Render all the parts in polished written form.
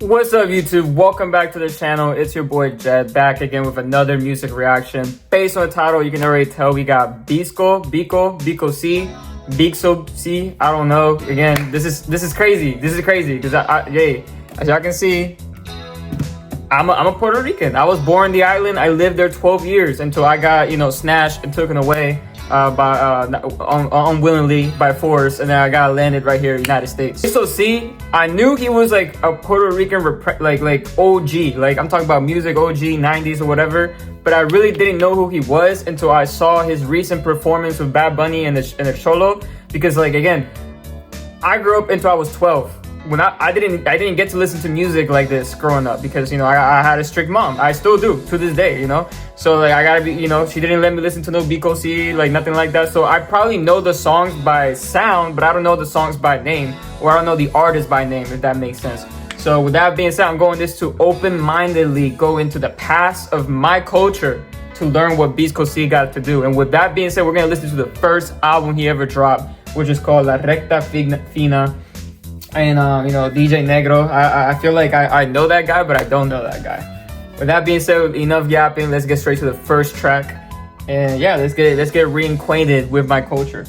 What's up, YouTube? Welcome back to the channel. It's your boy Jet back again with another music reaction. Based on the title, you can already tell we got Vico C, Vico C. I don't know. Again, this is crazy. This is crazy because as y'all can see, I'm a Puerto Rican. I was born in the island. I lived there 12 years until I got snatched and taken away unwillingly by force, and then I got landed right here in the United States. So see, I knew he was like a Puerto Rican like OG, like I'm talking about music OG 90s or whatever, but I really didn't know who he was until I saw his recent performance with Bad Bunny and the Cholo, because like again, I grew up until I was 12. When I didn't get to listen to music like this growing up because I had a strict mom. I still do to this day, so like I gotta be, she didn't let me listen to no Vico C, like nothing like that. So I probably know the songs by sound, but I don't know the songs by name, or I don't know the artist by name, if that makes sense. So with that being said, I'm going this to open-mindedly go into the past of my culture to learn what Vico C got to do. And with that being said, we're gonna listen to the first album he ever dropped, which is called La Recta Final. And DJ Negro, I feel like I know that guy, but I don't know that guy. With that being said, enough yapping, let's get straight to the first track. And yeah, let's get reacquainted with my culture.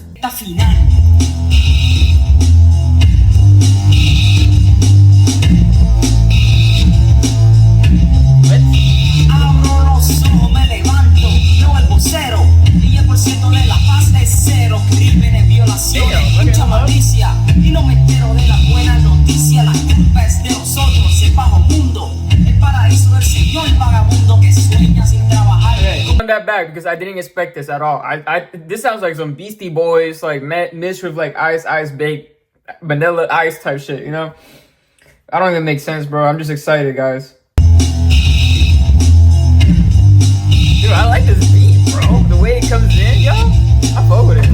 That back because I didn't expect this at all. This sounds like some Beastie Boys like mixed with like ice baked vanilla ice type shit, I don't even make sense, bro. I'm just excited, guys. Dude, I like this beat, bro. The way it comes in, yo, I fuck with it.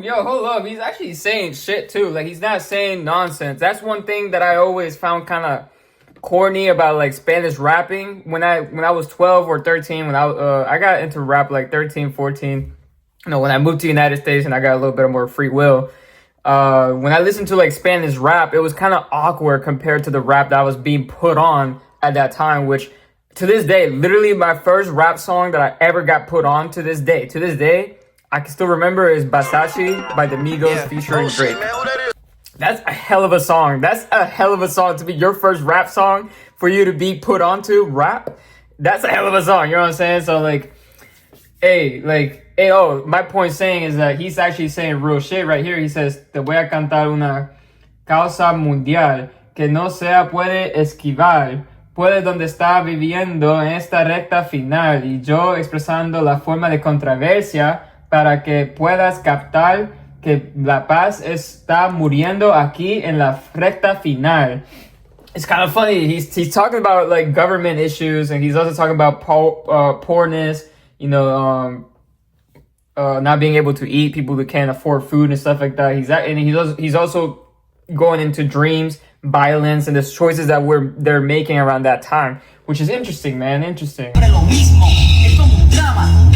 Yo, hold up, he's actually saying shit too. Like, he's not saying nonsense. That's one thing that I always found kind of corny about like Spanish rapping. When I was 12 or 13, when I got into rap like 13, 14, when I moved to the United States and I got a little bit more free will. When I listened to like Spanish rap, it was kind of awkward compared to the rap that was being put on at that time, which to this day, literally my first rap song that I ever got put on to this day, I can still remember is Basashi by the Migos featuring Drake. That's a hell of a song. That's a hell of a song to be your first rap song for you to be put onto rap. That's a hell of a song. You know what I'm saying? So like, my point saying is that he's actually saying real shit right here. He says, te voy a cantar una causa mundial que no se puede esquivar. Puede donde está viviendo en esta recta final y yo expresando la forma de controversia para que puedas captar que la paz está muriendo aquí en la recta final. It's kind of funny. He's talking about like government issues, and he's also talking about poorness, not being able to eat, people who can't afford food and stuff like that. He's also going into dreams, violence, and the choices that they're making around that time, which is interesting, man. Interesting.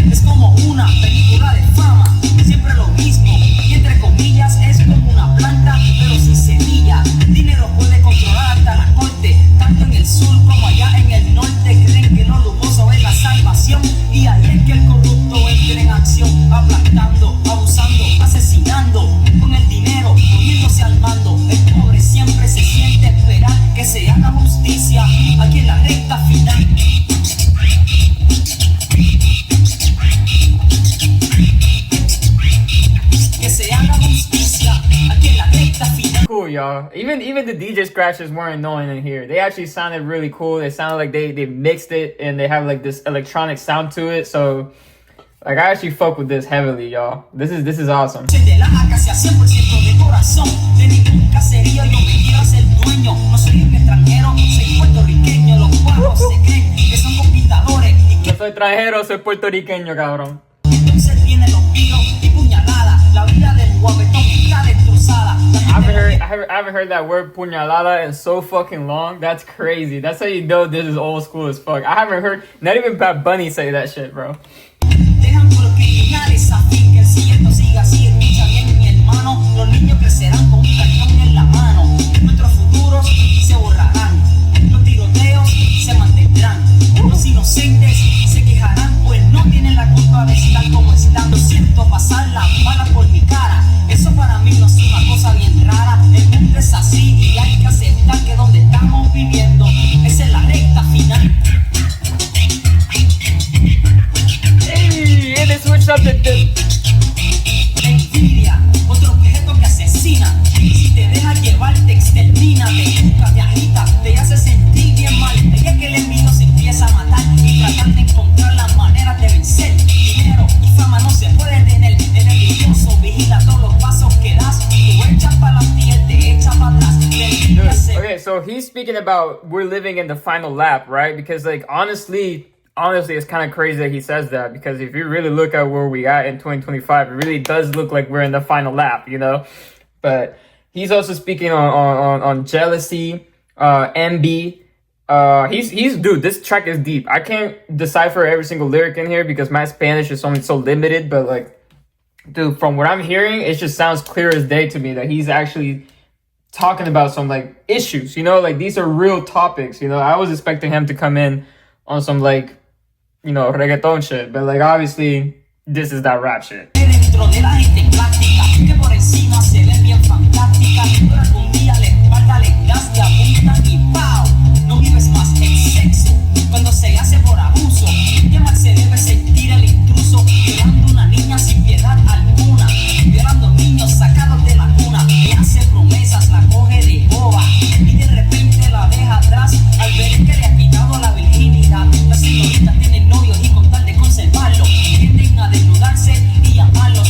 Es como una película de fama, siempre lo mismo, y entre comillas es como una planta, pero sin semilla. Dinero puede controlar hasta la corte, tanto en el sur como allá en el norte. Creen que lo lujoso es la salvación, y ahí es que el corrupto entra en acción, aplastando, abusando, asesinando, con el dinero, poniéndose al mando. El pobre siempre se siente esperar que se haga justicia, aquí en la recta final. Cool, y'all. Even the DJ scratches weren't annoying in here. They actually sounded really cool. They sounded like they mixed it and they have like this electronic sound to it. So like I actually fuck with this heavily, y'all. This is awesome. soy extranjero, soy puertorriqueño, cabrón. Entonces vienen los tiros y puñaladas. La vida del guapetón está destrozada. I haven't heard that word puñalada in so fucking long. That's crazy. That's how you know this is old school as fuck. I haven't heard, not even Bad Bunny say that shit, bro. Dejan por criminales a fin que el siguiente siga así. Escucha bien, mi hermano. Los niños crecerán con un cañón en la mano. Nuestros futuros se borrarán. Los tiroteos se mantendrán. Los inocentes se quejarán, pues no tienen la culpa de estar como están. Lo siento pasar la bala por mi cara. Eso para mí no es una cosa bien rara. El mundo es así y hay que aceptar que donde estamos viviendo esa es la recta final. Hey, and they switched up the Envidia, otro objeto que asesina. Si te deja llevar, te extermina, te busca, te agita, te hace sentir bien mal. Ahí es que el enemigo se empieza a matar y tratar de encontrar las maneras de vencer. Dinero y fama no se puede tener. El envidioso vigila todos los pasos que das. Tú echas para la piel, te echa para atrás. Okay, so he's speaking about we're living in the final lap, right? Because like honestly, it's kind of crazy that he says that, because if you really look at where we at in 2025, it really does look like we're in the final lap, you know? But he's also speaking on jealousy, envy. He's dude, this track is deep. I can't decipher every single lyric in here because my Spanish is only so limited, but like, dude, from what I'm hearing, it just sounds clear as day to me that he's actually talking about some like issues, you know? Like these are real topics, you know? I was expecting him to come in on some like, you know, reggaeton shit, but like obviously this is that rap shit. Dentro de la gente práctica, que por encima se ven bien fantásticas, pero algún día la espalda les das, te apuntan y ¡pau! No vives más el sexo, cuando se hace por abuso. ¿Qué mal se debe sentir el intruso? Violando una niña sin piedad alguna, violando niños sacados de la cuna. Le hace promesas, la coge de boba y de repente la deja atrás al ver que le ha quitado la virginidad. Las señoritas tienen novios y con tal de conservarlo tienden a desnudarse y amarlos.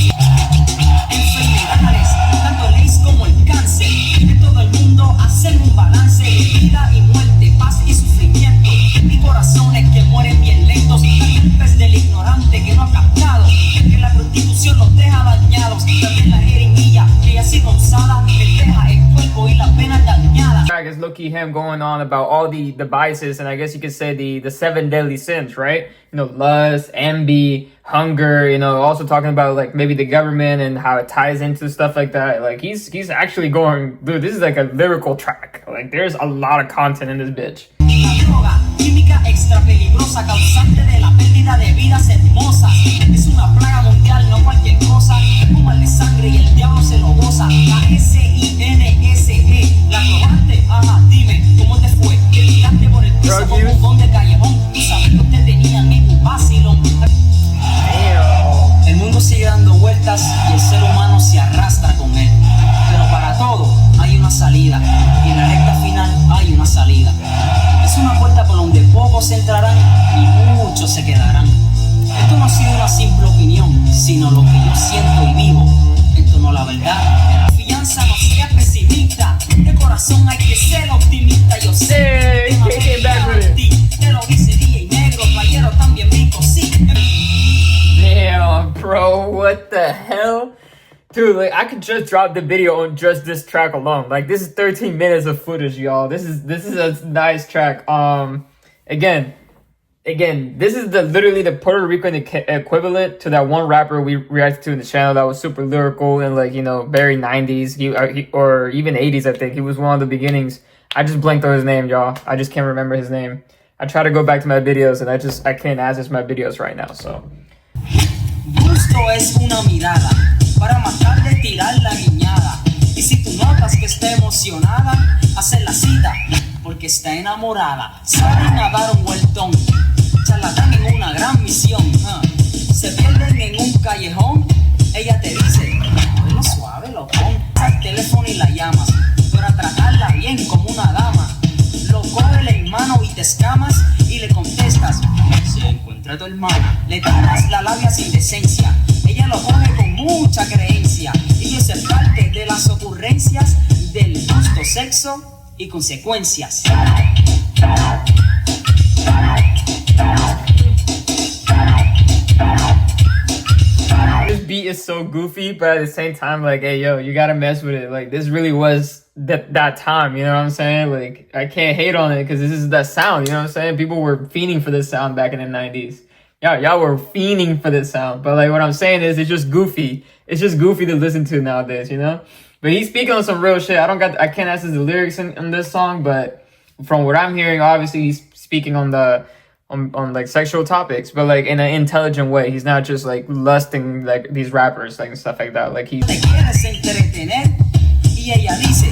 Enfermedades, tanto el AIDS como el cáncer, de todo el mundo hacen un balance de vida y muerte, paz y sufrimiento. Mi corazón es que mueren bien lentos, la culpa es del ignorante que no ha captado que la prostitución los deja dañados. También la jeringuilla que ha sido usada les deja el cuerpo y la pena dañada. Track is low-key him going on about all the vices, and I guess you could say the 7 deadly sins, right? You know, lust, envy, hunger, you know, also talking about like maybe the government and how it ties into stuff like that. Like he's actually going, dude, this is like a lyrical track. Like there's a lot of content in this bitch. La droga, química extra peligrosa, causante de la pérdida de vidas hermosas. Es una plaga mundial, no cualquier cosa. Un mal de sangre y el diablo se lo goza. La SINSG, la probaste, ajá, dime, ¿cómo te fue? Que tiraste por el piso como un don de callejón. Tú sabes que te tenían en un vacilón. El mundo sigue dando vueltas y el ser humano se arrastra con él. Pero para todo hay una salida, y en la recta final hay una salida. Es una puerta por donde pocos entrarán y muchos se quedarán. Esto no ha sido una simple opinión, sino lo que yo siento y vivo. Esto no es la verdad. En la fianza no sea pesimista, de corazón hay que ser optimista. Yo sé te lo dice DJ Negro, playero también Vico C. Damn, bro, what the hell? Dude, like I could just drop the video on just this track alone. Like this is 13 minutes of footage, y'all. This is a nice track. Again, this is literally the Puerto Rican equivalent to that one rapper we reacted to in the channel that was super lyrical and like, you know, very 90s or even 80s. I think he was one of the beginnings. I just blanked on his name, y'all. I just can't remember his name. I try to go back to my videos and I can't access my videos right now. So. Gusto es una mirada para matar de tirar la guiñada. Y si tú notas que está emocionada, hace la cita porque está enamorada. Sabe nadar un vueltón, charlatán en una gran misión. Se pierden en un callejón, ella te dice, lo suave, lo pon. Al teléfono y la llamas, para tratarla bien como una dama. Lo coge en mano y te escamas y le contestas, se encuentra tu hermana. Le tiras la labia sin decencia, ella lo coge con mucha creencia. Y eso es parte de las ocurrencias del gusto, sexo y consecuencias. beat is so goofy, but at the same time, like, hey, yo, you gotta mess with it. Like, this really was that time, you know what I'm saying? Like, I can't hate on it because this is that sound, you know what I'm saying? People were fiending for this sound back in the 90s. Y'all were fiending for this sound. But, like, what I'm saying is it's just goofy. It's just goofy to listen to nowadays, you know? But he's speaking on some real shit. I can't access the lyrics in this song, but from what I'm hearing, obviously he's speaking on like sexual topics, but like in an intelligent way. He's not just like lusting like these rappers like and stuff like that. Like he's. Te quieres entretener y ella dice,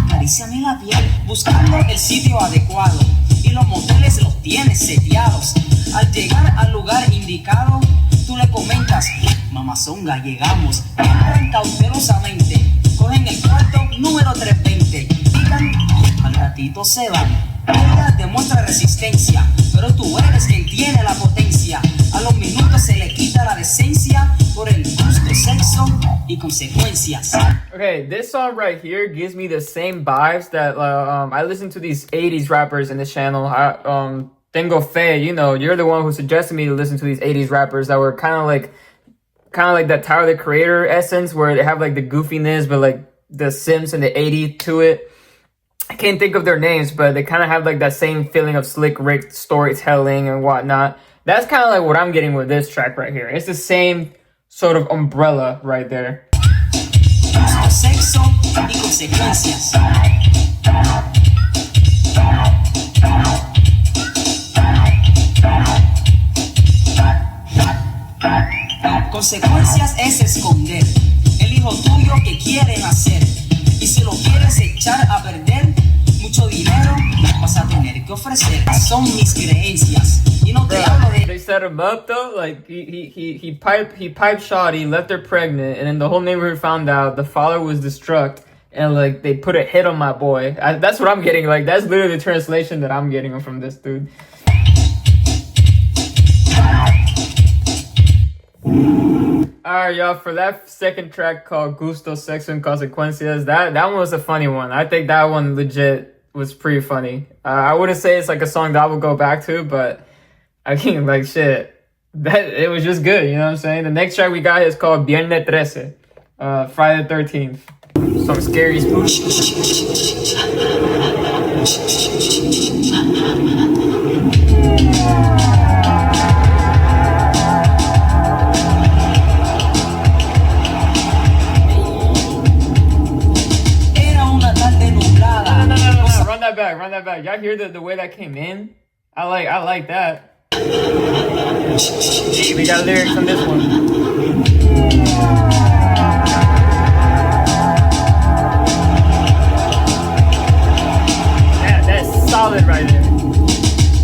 acaríciame la piel buscando el sitio adecuado y los moteles los tienes seteados. Al llegar al lugar indicado, tú le comentas, mamazonga, llegamos. Entran cautelosamente, cogen el cuarto número 320, pican, al ratito se van. Ella demuestra resistencia, pero tú eres quien tiene la potencia. A los minutos se le quita la decencia por el gusto, sexo y consecuencias. Okay, this song right here gives me the same vibes that I listen to these 80s rappers in this channel. Tengo Fe, you know, you're the one who suggested me to listen to these 80s rappers that were kind of like that Tyler the Creator essence, where they have like the goofiness, but like the Sims and the 80 to it. I can't think of their names, but they kind of have like that same feeling of slick Rick storytelling and whatnot. That's kind of like what I'm getting with this track right here. It's the same sort of umbrella right there. Sexo y consecuencias. Consecuencias es esconder el hijo tuyo que quieren hacer. Y si lo quieres echar a perder, mucho dinero vas a tener que ofrecer. Son mis creencias. Y no te hablo de. They set him up though, like he piped Shawty, left her pregnant, and then the whole neighborhood found out. The father was destruct, and like they put a hit on my boy. That's what I'm getting. Like that's literally the translation that I'm getting from this dude. Alright, y'all, for that second track called Gusto, Sexo, and Consecuencias, that one was a funny one. I think that one legit was pretty funny. I wouldn't say it's like a song that I would go back to, but I mean, like, shit, it was just good, you know what I'm saying? The next track we got is called Viernes 13, Friday the 13th. Some scary spooky. Run that back. Y'all hear the way that came in? I like that. Hey, we got lyrics on this one. Yeah, that's solid right there.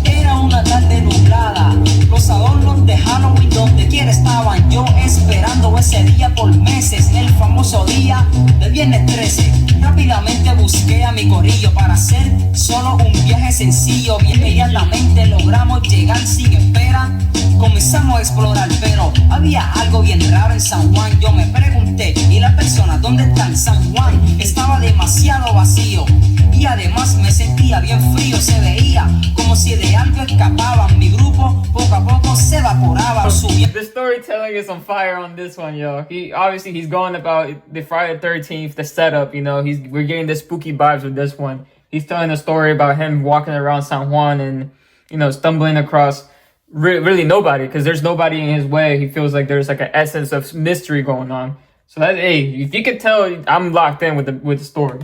Era una tarde nublada, los adornos de Halloween donde quiera estaban. Yo esperando ese día por meses, el famoso día del viernes 13. Rápidamente busqué a mi corillo para hacer solo un viaje sencillo. Inmediatamente logramos llegar sin espera. Comenzamos a explorar, pero había algo bien raro en San Juan. Yo me pregunté, ¿y las personas dónde están? San Juan estaba demasiado vacío y además me sentía bien frío. Se veía como si de algo escapaban. Mi grupo poco a poco se evaporaba. The storytelling is on fire on this one, yo. He's going about the Friday the 13th, the setup, you know. We're getting the spooky vibes with this one. He's telling a story about him walking around San Juan and, you know, stumbling across really nobody, because there's nobody in his way. He feels like there's like an essence of mystery going on. So that, hey, if you could tell, I'm locked in with the story.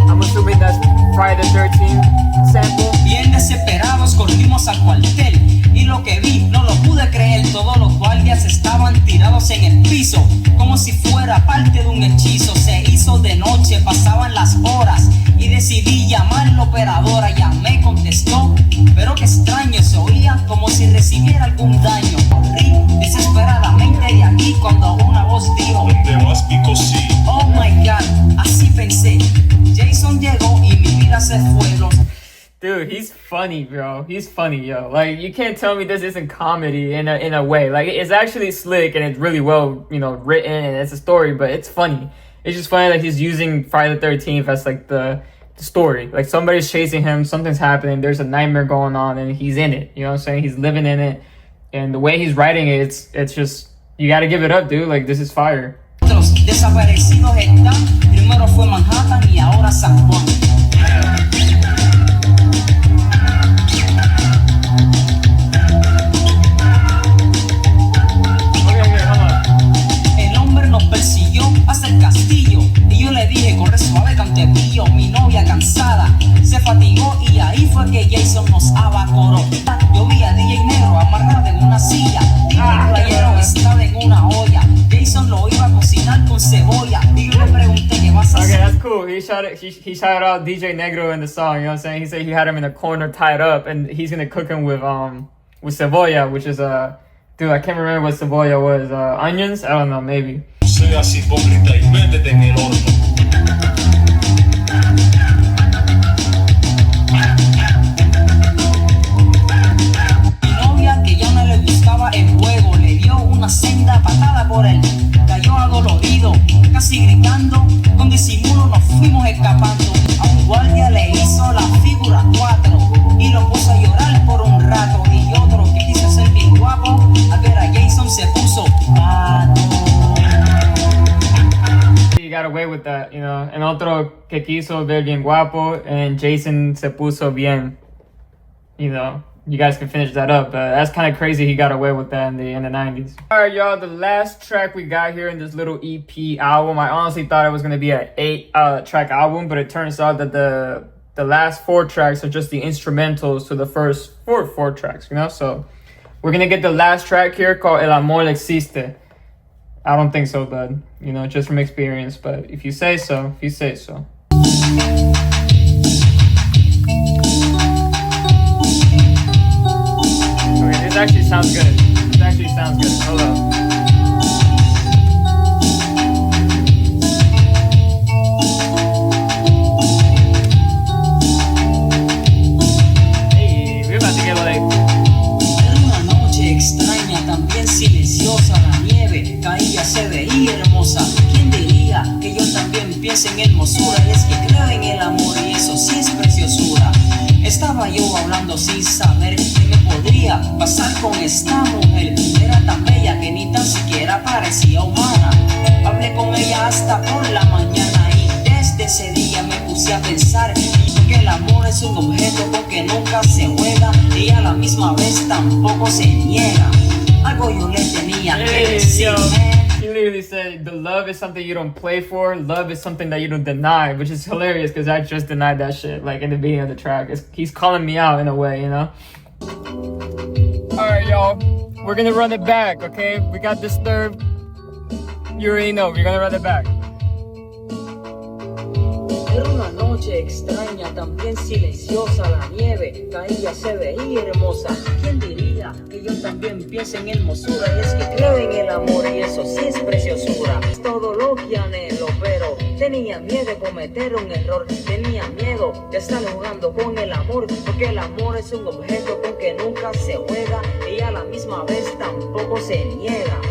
I'm assuming that's Friday the 13th sample. Bien desesperados corrimos al cuartel y lo que vi no lo pude creer. Todos los guardias estaban tirados en el piso como si fuera parte de un hechizo. Se hizo de noche, pasaban las horas y decidí llamar a la operadora. Llamé, contestó, pero qué extraño, se oía como si recibiera algún daño. Corrí desesperadamente de aquí cuando una voz dijo: ¿Dónde vas, Vico C? Oh my God, así pensé. Jason llegó y mi vida se fue. Dude, he's funny, bro. He's funny, yo. Like, you can't tell me this isn't comedy in a way. Like, it's actually slick and it's really well, you know, written and it's a story, but it's funny. It's just funny that he's using Friday the 13th as like the story. Like, somebody's chasing him, something's happening, there's a nightmare going on, and he's in it. You know what I'm saying? He's living in it. And the way he's writing it, it's just You gotta give it up, dude. Like, this is fire. Los desaparecidos están, primero fue Manhattan y ahora San Juan. El hombre nos persiguió hasta el castillo y yo le dije, corre suave Cantepillo. Mi novia cansada se fatigó y ahí fue que Jason nos abacoró. Yo vi a DJ Negro amarrado en una silla, DJ Playero estaba en una olla. Jason lo iba a cocinar con cebolla y yo le pregunté qué vas a hacer. Okay, that's cool. He shouted out DJ Negro in the song. You know what I'm saying? He said he had him in a corner tied up, and he's gonna cook him with cebolla, which is dude, I can't remember what cebolla was. Onions? I don't know, maybe. Seas hipócrita y métete en el horno. Mi novia, que ya no le gustaba el juego, le dio una senda patada por él. Cayó adolorido, casi gritando. Con disimulo nos fuimos escapando. A un guardia le hizo la figura 4 y lo puso a llorar por un rato. Y otro que quiso ser bien guapo, al ver a Jason se puso pato. He got away with that, you know. And otro que quiso ver bien guapo, and Jason se puso bien. You know, you guys can finish that up, but that's kind of crazy. He got away with that in the 90s. All right, y'all. The last track we got here in this little EP album. I honestly thought it was gonna be an 8-track album, but it turns out that the last 4 tracks are just the instrumentals to the first four tracks. You know, so we're gonna get the last track here called El Amor Existe. I don't think so, bud. You know, just from experience. But if you say so, if you say so. Okay, this actually sounds good. This actually sounds good. Hold up. Hey, we're about to get like... Era una noche extraña, también silenciosa. La nieve caía, se veía hermosa. ¿Quién diría que yo también pienso en hermosura? Y es que creo en el amor y eso sí es preciosura. Estaba yo hablando sin saber qué me podría pasar con esta mujer. Era tan bella que ni tan siquiera parecía humana. Hablé con ella hasta por la mañana y desde ese día me puse a pensar que el amor es un objeto con que nunca se juega y a la misma vez tampoco se niega. Algo yo le tenía que decir. He literally said the love is something you don't play for, love is something that you don't deny, which is hilarious because I just denied that shit like in the beginning of the track. He's calling me out in a way, you know. Alright, y'all, we're gonna run it back, okay? We got disturbed. You already know, we're gonna run it back. Era una noche extraña, también silenciosa. La nieve caía, se veía hermosa. ¿Quién diría que yo también pienso en hermosura? Y es que creo en el amor y eso sí es preciosura. Es todo lo que anhelo, pero tenía miedo de cometer un error. Tenía miedo de estar jugando con el amor, porque el amor es un objeto con que nunca se juega y a la misma vez tampoco se niega.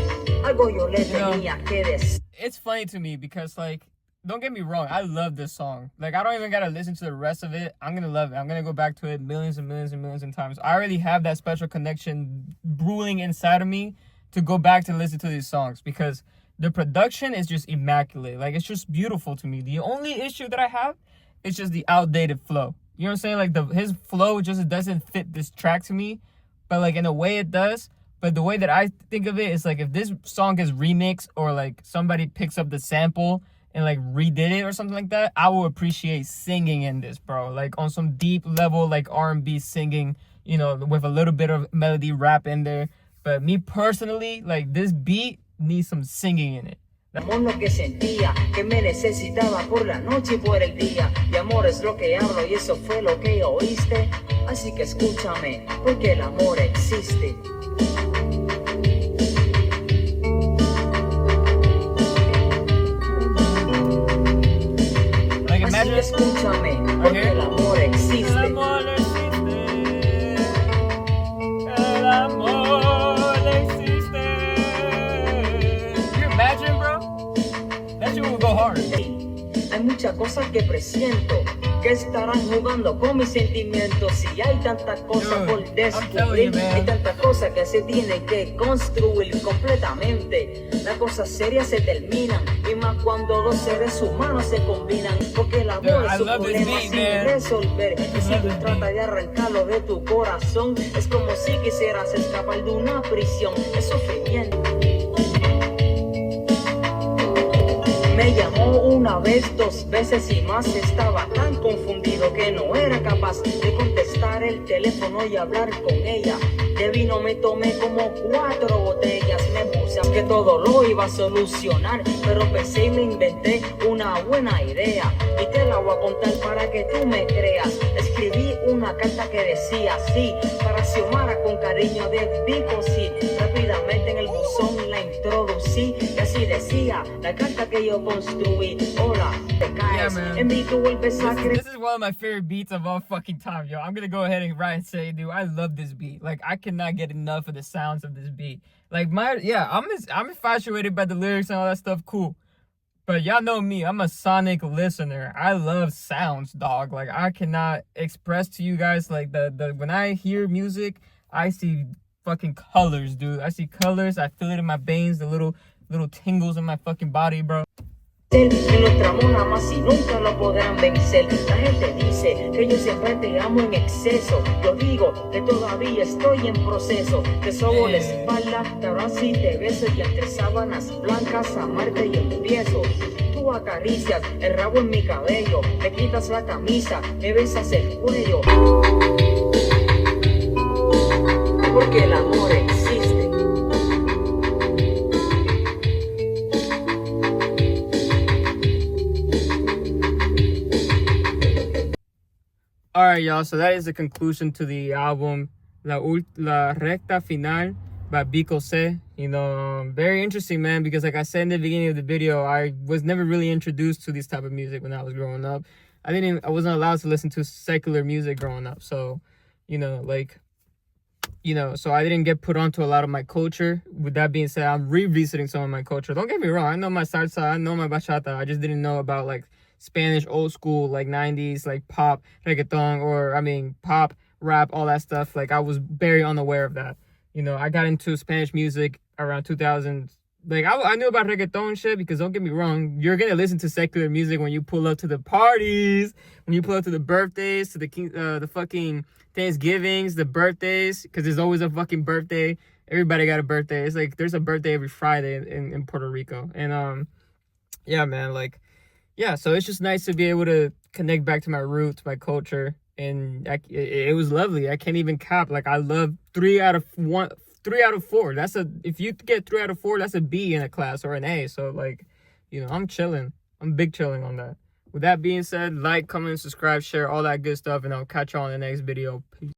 Algo yo le tenía que decir. It's funny to me because, like, don't get me wrong, I love this song. Like, I don't even gotta listen to the rest of it. I'm gonna love it. I'm gonna go back to it millions and millions and millions of times. I already have that special connection brewing inside of me to go back to listen to these songs because the production is just immaculate. Like, it's just beautiful to me. The only issue that I have is just the outdated flow. You know what I'm saying? Like, his flow just doesn't fit this track to me. But, like, in a way it does. But the way that I think of it is, like, if this song is remixed or, like, somebody picks up the sample and like redid it or something like that, I will appreciate singing in this, bro. Like on some deep level, like R&B singing, you know, with a little bit of melody rap in there. But me personally, like this beat needs some singing in it. Amor lo que sentía, que me necesitaba por la noche y por el día. Y amor es lo que hablo y eso fue lo que oíste. Así que escúchame, porque el amor existe. Así que escúchame, porque el amor existe. El amor existe. El amor existe. Can you imagine, bro? That shit will go hard. Hay muchas cosas que presiento, que estarán jugando con mis sentimientos. Si hay tantas cosas por descubrir, hay tantas cosas que se tienen que construir completamente. Las cosas serias se terminan, y más cuando dos seres humanos se combinan, porque el amor es un problema sin resolver. Y si tú tratas de arrancarlo de tu corazón, es como si quisieras escapar de una prisión. Es sufrimiento. Me llamó una vez, 2 veces y más. Estaba tan confundido que no era capaz de contestar el teléfono y hablar con ella. De vino me tomé como 4 botellas. Me puse a que todo lo iba a solucionar, pero pensé y me inventé una buena idea, y te la voy a contar para que tú me creas. Escribí una carta que decía así, para Xiomara con cariño de Vico C. Rápidamente en el buzón la introducí, y así decía la carta que yo construí. Hola, te caes, en mí tú vuelves a creer. This is one of my favorite beats of all fucking time, yo. I'm gonna go ahead and write and say, dude, I love this beat. Like, I cannot get enough of the sounds of this beat. Like, I'm infatuated by the lyrics and all that stuff, cool. But y'all know me, I'm a sonic listener. I love sounds, dog. Like, I cannot express to you guys, like, when I hear music, I see fucking colors, dude. I see colors, I feel it in my veins, the little tingles in my fucking body, bro. En nuestro amor jamás y nunca lo podrán vencer. La gente dice que yo siempre te amo en exceso. Yo digo que todavía estoy en proceso. Te sobo la espalda, te abrazo y te beso, y entre sábanas blancas amarte y empiezo. Tú acaricias el rabo en mi cabello, me quitas la camisa, me besas el cuello. Porque el amor existe. Alright, y'all, so that is the conclusion to the album La Recta Final by Vico C. You know, very interesting, man, because like I said in the beginning of the video, I was never really introduced to this type of music when I was growing up. I wasn't allowed to listen to secular music growing up, so, so I didn't get put onto a lot of my culture. With that being said, I'm revisiting some of my culture. Don't get me wrong, I know my salsa, I know my bachata, I just didn't know about, like, Spanish old school, like 90s, like pop, reggaeton, or pop, rap, all that stuff. Like, I was very unaware of that. You know, I got into Spanish music around 2000. Like, I knew about reggaeton shit, because don't get me wrong, you're gonna listen to secular music when you pull up to the parties, when you pull up to the birthdays, to the fucking Thanksgivings, the birthdays, because there's always a fucking birthday. Everybody got a birthday. It's like there's a birthday every Friday in Puerto Rico. And yeah, man, like, yeah, so it's just nice to be able to connect back to my roots, my culture, and it was lovely. I can't even cap. Like, I love 3 out of 4. If you get 3 out of 4, that's a B in a class or an A. So, like, you know, I'm chilling. I'm big chilling on that. With that being said, like, comment, subscribe, share, all that good stuff, and I'll catch y'all in the next video. Peace.